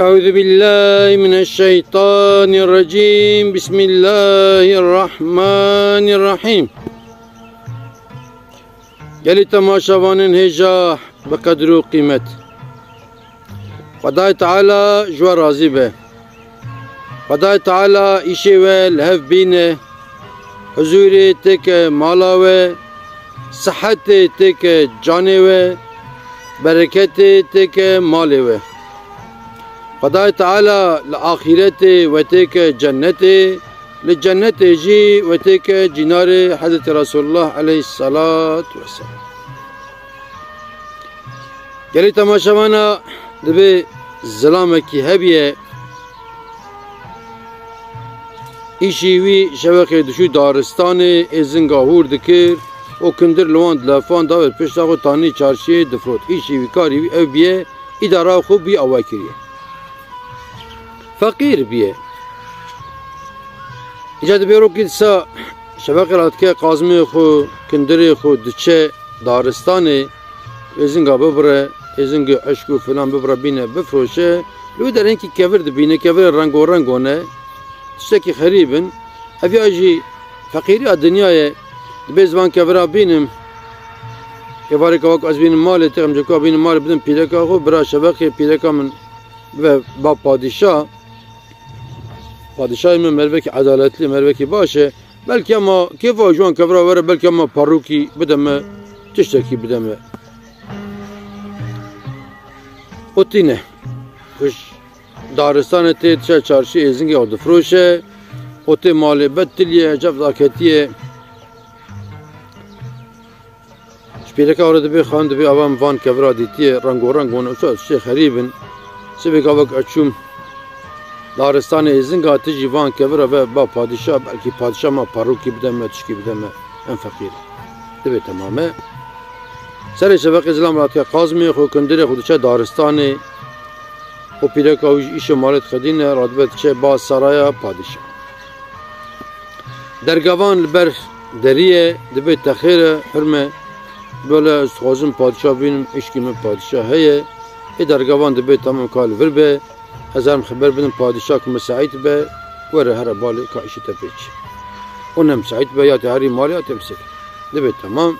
أعوذ بالله من الشيطان الرجيم. بسم الله الرحمن الرحيم. گلی تماشاوان هجا بقدر و قیمت خدای تعالی جوا راضی به. خدای تعالی ایشی و لحف بینه، حضوری تک مالا و صحت تک جانه و برکت تک ماله و خدای تعالی لآخرت و تک جنت لجنت جی و تک جنار حضرت رسول الله علیه الصلاة والسلام. گلی تماشاوانا دبی ظلامکی هبیه ایشی وی شبکه دشو دارستان ازنگاهور دکر و کندر لوان دلفان داور پشت آقا تانی چارشی دفروت ایشی وی کاری وی او بیه اداره خوب بی آوائی کریه فقیر بیه ایجاد بیرو که سا شبکه رات که قازمی خو کندری خو دچه دارستان ازنگا ببره ازنگا عشق و فلان ببره بینه بفروشه لو در اینکه کفر دبینه کفر رنگ و رنگونه تشتكي خريبا أبي أجي فقيري الدنيا بزمان كبرا بينم يبارك وقت أزبين مالي تقم جكوا بين مالي بدن بيدكا خو برا شبكة بيدكا من باب پادشاه من مروكي عدالتلي مروكي باشه بلكي أما كيف أجوان كبرا ورا بلكي أما باروكي بدم تشتكي بدم وتينه وش دارستان تی چارشی ازنگی آد فروشه و تی مالی بدتلیه جفت آکتیه شپیره که آرده بی خواند بی آوام وان کبرا دیتیه رنگ و رنگ ونه اچه چه خریبن سبی که وقت اچوم دارستان ازنگی آتیجی وان کبرا و با پادشاه بلکی پادشاه ما پاروکی بدمه تشکی بدمه ان فقیر دبی تمامه سر شبق ازلام رات که قازمی خو کندری خودشه دارستانی و پیرک ایش مالت خدینه رادبت چه با سرایا پادشاه درگوان بر دریه دبی تخیر حرمه böyle خوازم پادشاه بینم اشکی من پادشاه هیه ای درگوان دبی تمام کال ور به هزارم خبر بدم پادشاه که مساعد به وره هر بالی که ایشی تپیچ اونم مساعد به یا تهاری مالی یا تمسک دبی تمام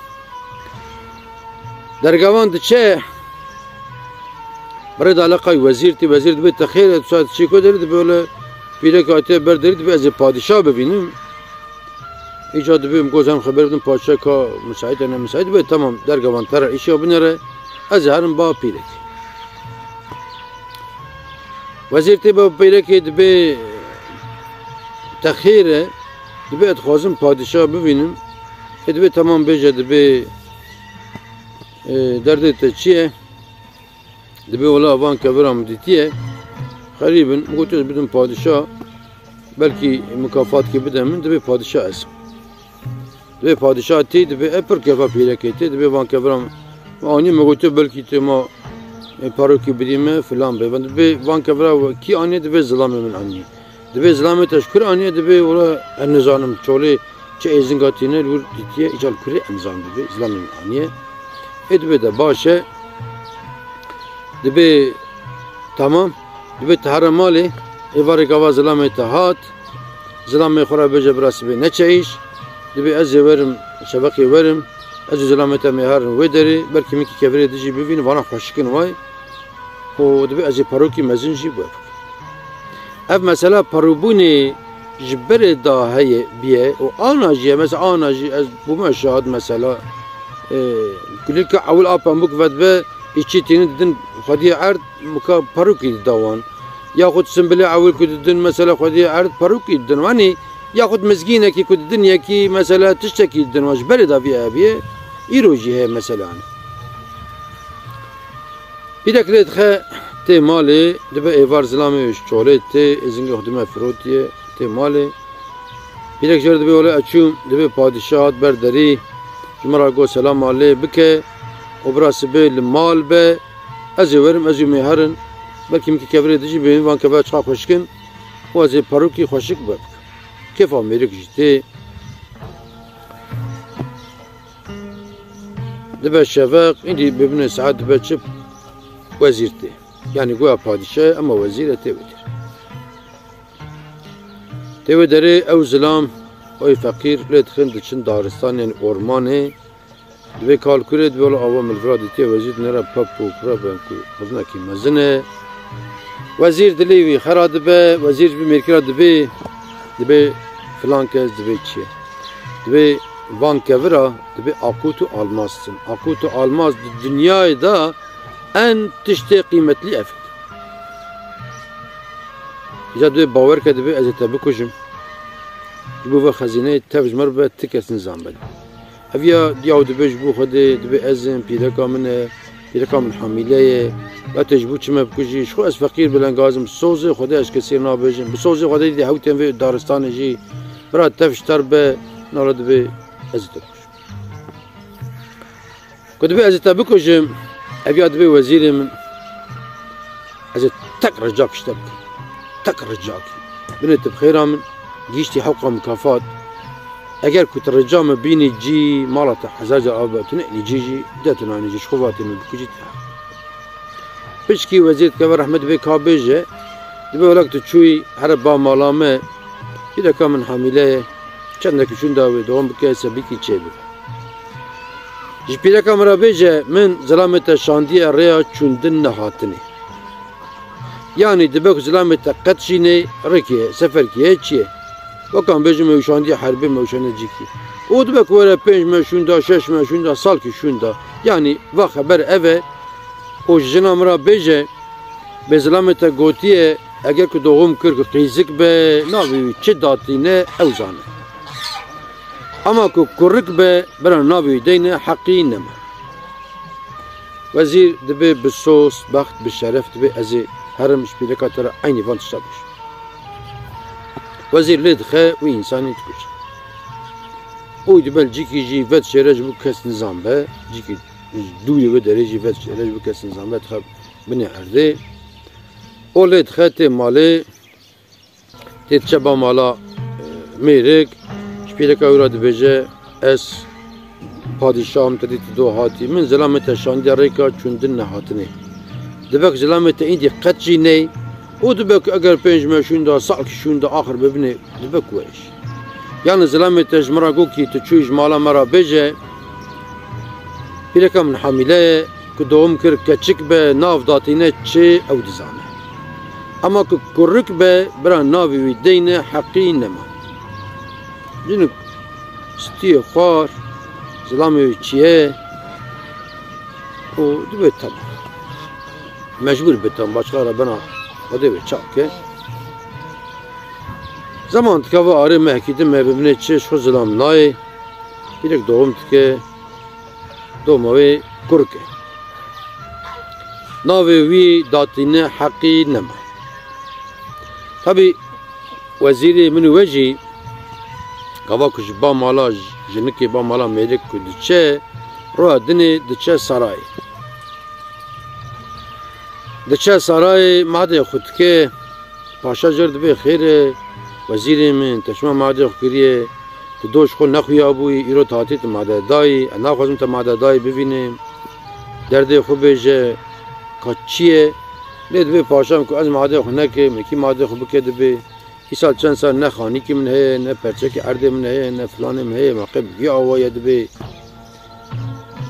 درگوان چه برای علاقه وزیر دبی تخیر ساعت چی کو دارید böyle پیرک آتی بر دارید به از پادشاه ببینم ایجاد بیم گوزم خبر بدم پادشاه که مساعد نه مساعد به تمام درگوان تر ایشی بنره از هرم با پیرک وزیر تی با پیرک دبی تخیر دبی ادخوازم پادشاه ببینم دبی تمام بیجه دبی دردت چیه دبی ولا وان کبرام دیتیه خریبن گوتوز بدم پادشاه بلکی مکافات کی بدم من دبی پادشاه اسم دبی پادشاه تی دبی اپر کفا پیرکتی دبی وان کبرام آنی مگوتو بلکی تو ما پارو کی بدیم فلان به دبی وان کبرا کی آنی دبی ظلم من آنی دبی ظلم تشکر آنی دبی ولا نظام چولی چه ازنگاتینه لور دیتیه ایجال کری انزام دبی ظلم من آنی دبی ده باشه دبی تمام دبی تهرم مالی ایواری کوا ظلم اتحاد ظلم خورا بجه براسی بی نچهیش دبی از ورم شبکه ورم از ظلم اتحاد هرن ویداری بلکه میکی کفری دیجی ببین وانا خوشکن وای و دبی از پاروکی مزنجی بود اف مثلا پاروبونی جبر دا هی بیه و آناجیه مثلا آناجی از بوم شهاد مثلا کلی که اول آپم بکفت به ایچی تینی دن خودی عرض مکا پاروکی دوان یا خود سنبله اول کدیدن مثلا خودی عرض پاروکی دن وانی یا خود مزگینه کی کدیدن یکی مثلا تشتکی دن واش بری داویه بیه ایروجی ہے مثلا بیدک لید خه تی مالی دبه ایوار زلامیش چوله تی ازنگ خدمه فروتیه تی مالی بیدک جور دبه ولی اچوم دبه پادشاهات برداری جمرا گو سلام علی بکه و براس به المال به از ورم از میهرن بلکه میکی کبری دیجی ببین وان کبر چخا خوشکن و از پاروکی خوشک بود کیف آمیری کشتی دبه شفاق ایندی ببینه ساعت دبه چپ وزیرتی yani goya padişah ama vezir tevedir. Tevederi ev zilam oy fakir ledxin diçin daristan yani ormanı dve kalkure dve ola avam ilvradi te vezir nera papu kraben ku kıznaki mezine vezir dilivi xera dibe vezir bir merkira dibe filan kez dibe çi dibe van kevira dibe akutu almazsın. Akutu almaz dünyayı da en tişte kıymetli ev. İca dibe baver ke dibe ez tabi kujum. Bu ve hazine tevcmer be tikesin zambel. Evya diyav dibe bu xode dibe ezin pireka min hamileye ve tecbu çime bkuji şu ez fakir bilen gazım sozi xode ez kesir nabejim. Bu sozi xode di hawten ve daristan ji bra tevştar be nala dibe ez tabi. Kodibe ez tabi kujum evya dibe vezirim ez tek racak işte tek racak. Bine tib khayramin گیشتی حقا مکافات اگر کت رجام بینی جی مالت حزاج آباتونه جی دتنانی جی شخواتینو بکجیت پشکی وزیت که رحمت به کابجه دبی ولکت چوی هر با مالامه ایده که من حامیله چند کشون داوی دوام بکه سبیکی چه بی جی پیده که مرا بیجه من ظلامت شاندی ریا چوندن نهاتنی yani dibek zlamete qetşine reke seferkiye çiye وكان بيجي موشاندي حربي موشاندي جيكي ودبك ولا بينج موشوندا شش موشوندا سالكي شوندا يعني وخبر اوه او جنامرا بيجي بزلامتا غوتيه اگر که دوغم کرد قیزک به ناوی چه داتینه اوزانه اما که کرک به برای ناوی دینه حقی نما وزیر دبی بسوس بخت بشرف دبی ازی هرمش بیلکاتر aynı van tشتابش وزیر لدخه و انسانی تکش او دبل جیکی جی ود شرج بو کس نظام به جیکی دوری و درجی ود شرج بو کس نظام به تخب بنی ارده او لدخه تی ماله تی چبا مالا میرک شپیلک اورا دبیجه اس پادشاهم تدید دو هاتی من زلامت شاندی ریکا چوندن نهاتنی دبک زلامت ایندی قدجی نی او دبک اگر پنج مشوندا سالک شوندا آخر ببینه دبک ویش یعنی زلامت جمرا گو کی تو چویج مالا مرا بجه پیلکا من حامیله که دوم کر کچک به ناف داتینه چه او دزانه اما که کرک به برا ناوی وی دینه حقی نما جنو ستی خوار زلامی وی چیه او دبه تبا مجبور بتم başka ara bana o da bir çakke zaman tkava arı mehkidi mebimne çe şu zilam nay birek doğum tke doğmavi kurke navi vi datine haqqi nema tabi veziri min veji kava kuş ba mala jinki ba mala melik kudiçe ro dini diçe saray دچه سرای ماده خود که پاشا جرد به خیر وزیری من تشما ماده خیریه که دوش خود نخوی آبوی ایرو تاتی تا ماده دای انا خوزم تا ماده دای ببینیم درده خوب بیجه که چیه لید به پاشام که از ماده خود نکه مکی ماده خوب بکده به ای سال چند سال نه خانی که من هی نه پرچه که ارده من هی نه فلانه من هی مقب گی آواید به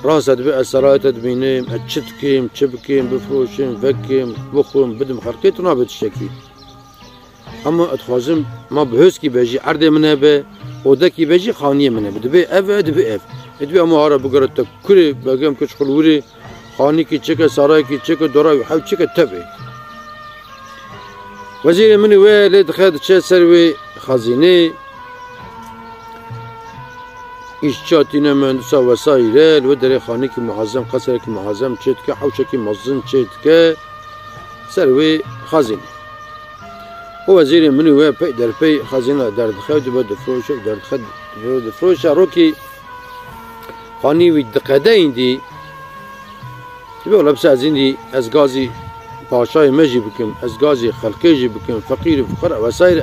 راست دبی اسرائیل تدبینیم اچت کیم چب کیم بفروشیم وکیم بخورم بدم خرکت نابد شکی اما اتخوازم ما بهوس کی بجی عرض منه به اوده کی بجی خانیه منه به دبی اف دبی اف دبی اما هارا بگرد تا کلی بگم کچ خلوری خانی کی چک سرای کی چک دورای حو چک تبی وزیر منی و لید خد چه سروی خزینه İşçatine mühendisa vesaire ve dere khani ki muazzam qasr ki muazzam çet ki havşa ki mazın çet ki servi khazin o vezir منو ve pey der pey khazina der khad ve defroş der khad ve defroş roki khani ve dqada indi ve ola bsazindi az gazi paşay meji bikim az gazi khalqi bikim fakir fuqara vesaire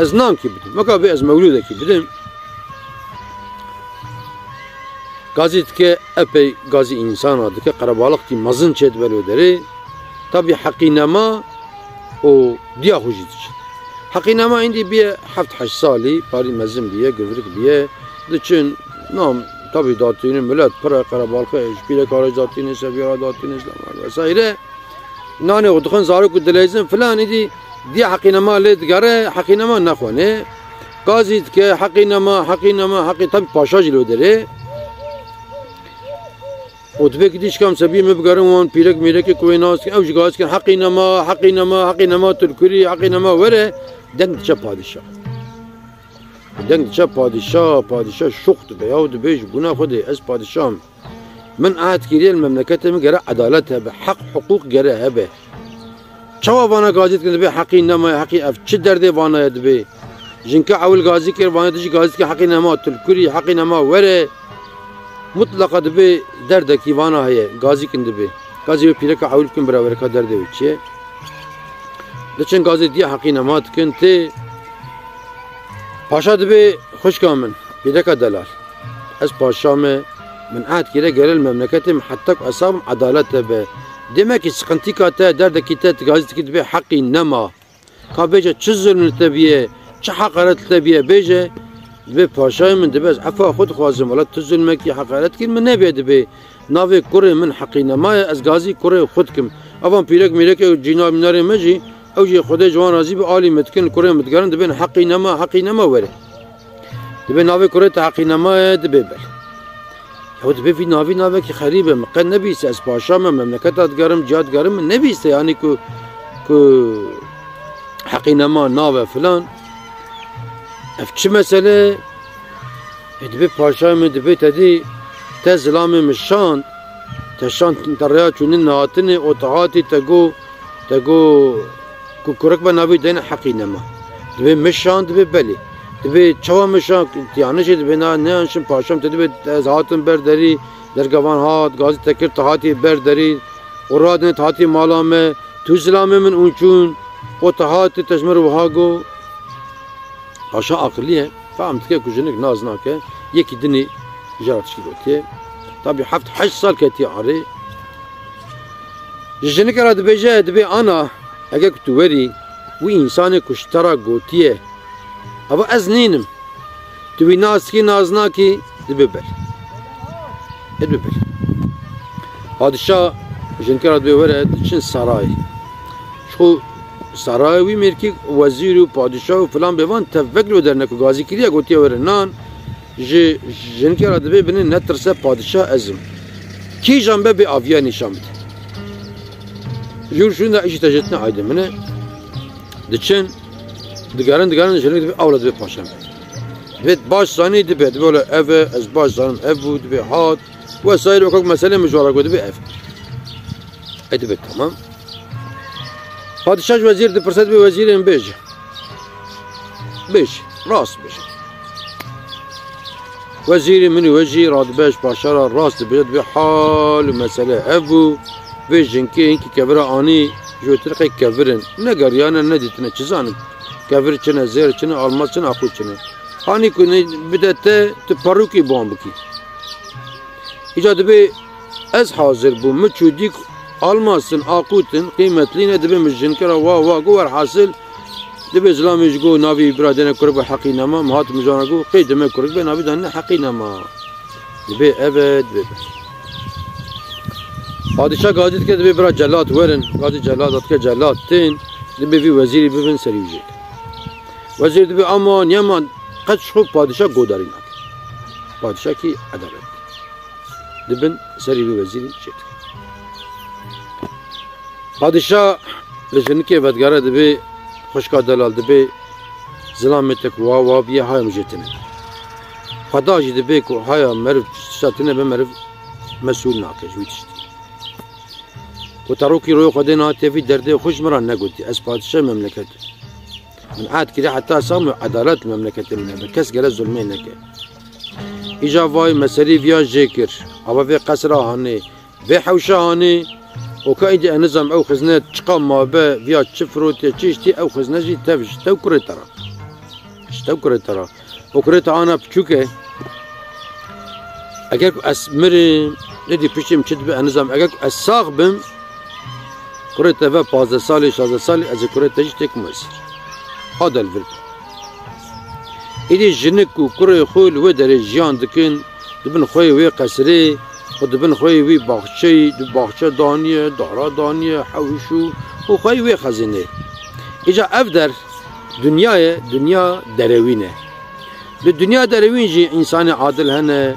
az nam ki bidim maka be az mevluda ki bidim Gazit ke epey gazi insan adı ke karabalık ki mazın çet belöderi طبي حقينما و ديا خوجيتش حقينما عندي بيه حفت 8 سالي باري مزم بيه قفرك بيه دچن نام طبي داتين ملت برا قربالخه اشبيله كارج داتين سبيرا داتين اسلام وسايره نانه ودخن زارو كدليزن فلان دي حقينما لد غره حقينما نخونه قازيت كه حقينما حقي طبي باشاج لو دره وتبك ديش كم سبي مبقرن وان بيرك ميرك كويناس اوج غاز كن حقينما تركري حقينما وره دنگ چه پادشاه شخت به یاد بیش گناه خودی از پادشاهم من عهد کردی المملکت مگره عدالت به حق حقوق گره هبه چوا وانا گازیت کنه به حقی نما حقی اف چه درده وانا دبه جنکه اول گازی کر وانا دجی گازیت که حقی نما تلکری حقی نما وره مطلقه دبه درده کی وانا هه گازی کن دبه گازی به پیرک اول کن برابر کا درده وچه دچن گازی دی حقی نما کن ته پاشا دبی خوش کامن پیرکا دلال از پاشا من عهد کره گرل مملکتم حتی اصاب عدالت به demek ki sıkıntı kata derde kitet gazete kitbe hakkı nema ka beje çi zulm tebiye çi hakaret tebiye beje ve paşay min debez afa xud xwazim wala tu zulmek ki hakaret kin min nebedi be nave kure min hakkı nema az gazi kure xud kim avan pirek mirek cina minare meji او جي خدای جوان راضی به عالی متکن کره متگرن دبن حقی نما وره دبن ناوی کره تا حقی نما دبه بل یا دبه فی ناوی کی خریبه مقن نبیسته از پاشا مملکت ادگرم جاد گرم نبیسته یعنی که حقی نما ناوه فلان اف چه مسئله دبه پاشا دبه تدی تا ظلام مشان تشان تریا چونین نهاتنه اتحاتی تگو كورك بنابي دين حقي نما دبي مشان دبي بلي دبي چوا مشان يعني شي دبي نانشن پاشم دبي زاتن بردري درگوان هات غازي تكر تهاتي بردري اورادن تهاتي مالامه توزلامه من اونچون او تهاتي تجمر وهاگو پاشا عقليه فهمت كي كجنك نازناك يكي دني جات شيلوتي طبي حفت 8 سال كتي عري جنك راد بيجا دبي انا اگه تو وری و انسان کشترا گوتیه اما از نینم تو بی نازنا کی دبی بل پادشاه جنکرات بی ورد چن سرای شو سرای وی مرکی وزیر و پادشاه و فلان بیوان تفکر و در نکو گازی کریه گوتیه ورنان جنکرات بی بینه نترسه پادشاه ازم کی جنبه بی آویا نشان بده جور شون دا ایشی تجتنا عایده منه دچن دگرن جنگ دبی اولاد به پاشم دبی باش زانی دبی ولی اوه از باش زانم او بود دبی هات و سایر وکاک مسئله مجوارا گو دبی او ای دبی تمام پادشاه وزیر دپرسد بی وزیر این بیج راست بیج وزیر منی وزیر راد بیج پاشارا راست دبی حال مسئله او ویژن که اینکه کبر آنی جوترقی کبرن نگریانه ندیتنه چیزان کبر چنه زیر چنه آلماس چنه آخود چنه آنی کنه بدته تو پروکی بام بکی ایجاد به از حاضر بو مچودیک آلماسن آخودن قیمتلینه دبی مجن کرا وا گوار حاصل دبی زلامیش گو ناوی برادن کرب حقی نما مهات مجانا گو قیدمه کرب ناوی دانه حقی نما دبی ابد ببی پادشاه گازید که دبی برا جلات ورن گازی جلات که جلات تین دبی وی وزیری ببین سریوجه وزیر دبی امان یمان قد خوب پادشاه گوداری نکن پادشاه کی عدالت دبن سریوی وزیری شد پادشاه لجن که ودگاره دبی خوشکا دلال دبی ظلامت وا بیه های مجتنه خداجی دبی که های مرف شاتنه به مرف مسئول ناکش ویتشت و تروکی روی خودنا تفی درده خوش مران نگوتی از پادشاه مملکت من عاد کردی حتی سام عدالت مملکت منه کس گله ظلمه نکه ایجا وای مسئله ویا جکر اما وی قصر هانی وی حوشه هانی و که ایدی نظام او خزنه چقام ما به ویا چفروتی چیشتی او خزنه جی تفش تو کره ترا و کره تا آنا بچوکه اگر از مریم ندی پشتیم چید به نظام اگر از ساق بم كره تفا 15 سالي 16 سالي از كره تجتك مسير هذا الفيلم إلي جنك وكره خول ودر جيان دكن دبن خوي وي قصري ودبن خوي وي باغشي باغشة دانية دارا دانية حوشو وخوي وي خزينه إجا أفدر دنيا دروينه للدنيا دروين جي إنسان عادل هنا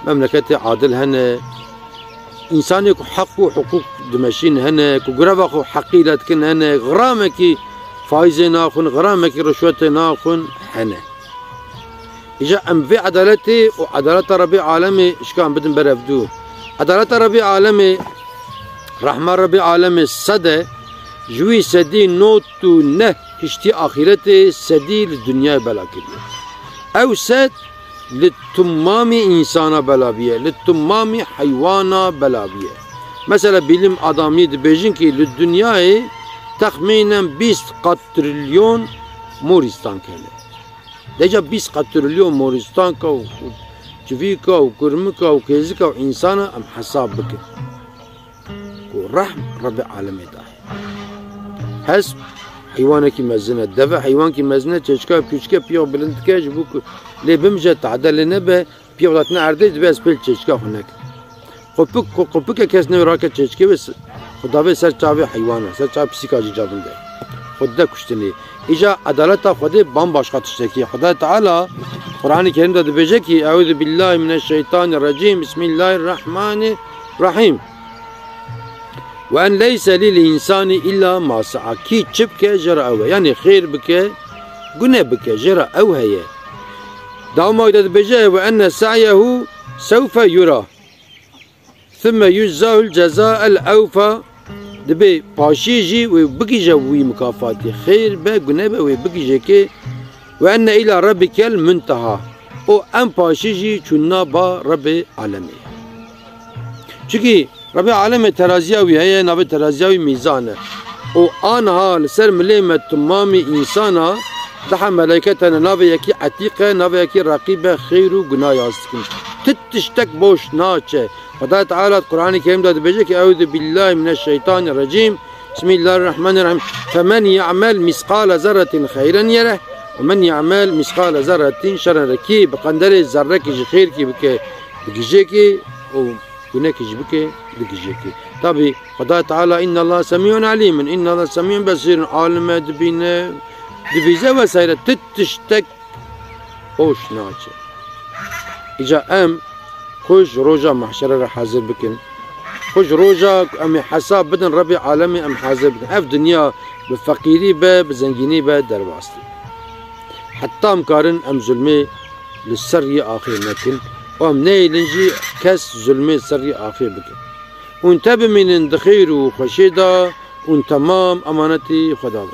مملكة عادل هنا إنسان يكو حق وحقوق دمشين هنا كو قرابة حقيلة كن هنا غرامك فايزة ناخن غرامك رشوة ناخن هنا إجا أم في عدالتي وعدالة ربي عالمي إيش كان بدن برفدو عدالة ربي عالمي رحمة ربي عالمي السدى جوي سدي نوتو نه هشتي آخرتي سدي للدنيا بلا كريم أو سد للتمام إنسانا بلا بيه للتمام حيوانا بلا بيه مثلا بيلم آدمي دبيجين كي للدنيا تخمينا 20 تريليون مورستان كله دجا 20 تريليون مورستان كا وجفيكا وكرمكا وكيزكا وإنسانا أم حساب بك ورحم رب العالمين ده حسب حيوانك مزنة دفع حيوانك مزنة تشكا بكشكا بيو بلندكا جبوك لي بمجا تعدل نبه بيو داتنا عردت بس بيل تشكا هناك قبك كاس نوراكا تشكا بس خدابي سر چاوي حيوانا سر چاوي بسيكا جابن ده خدا كشتني إجا عدالتا خدا بام باشقا تشتكي خدا تعالى قرآن الكريم ده بيجي كي أعوذ بالله من الشيطان الرجيم بسم الله الرحمن الرحيم وأن ليس للإنسان إلا ما سعى كي تشبك جرى أو يعني خير بك قنا بك جرى أو هي داوما إذا بيجي وأن سعيه سوف يرى ثم يجزاه الجزاء الأوفى دبي باشيجي وبقي جوي مكافاتي خير با قنا با وبقي جكي وأن إلى ربك المنتهى او أم باشيجي كنا با رب عالمي چونكي رب العالمين ترازياوي هي نابي ترازياوي ميزانه او آنها لسر مليمة تمامي إنسانا دحا ملايكتنا نابي يكي عتيقة نابي يكي رقيبة خيرو قنا ياستكن تتشتك بوش ناچه خدا تعالى القرآن الكريم ده بيجيك أعوذ بالله من الشيطان الرجيم بسم الله الرحمن الرحيم فمن يعمل مثقال ذرة خيرا يره ومن يعمل مثقال ذرة شرا كي بقندر الذرة كي خير كي بكي هناك يجبك بكيجيكي طبي خدا تعالى إن الله سميع عليم إن الله سميع بصير عالم دبيزة وسائر تتشتك اوش ناچه إجا أم خوش روجا محشر حاضر بكن خوش روجا أم حساب بدن ربي عالمي أم حاضر بكن أف دنيا بفقيري با بزنجيني با درباستي حتى مكارن أم ظلمي للسري آخر نكن وام نيلنجي كس ظلمي سري آخر بكن وانتبه من دخير وخشيدا وان تمام أمانتي خدا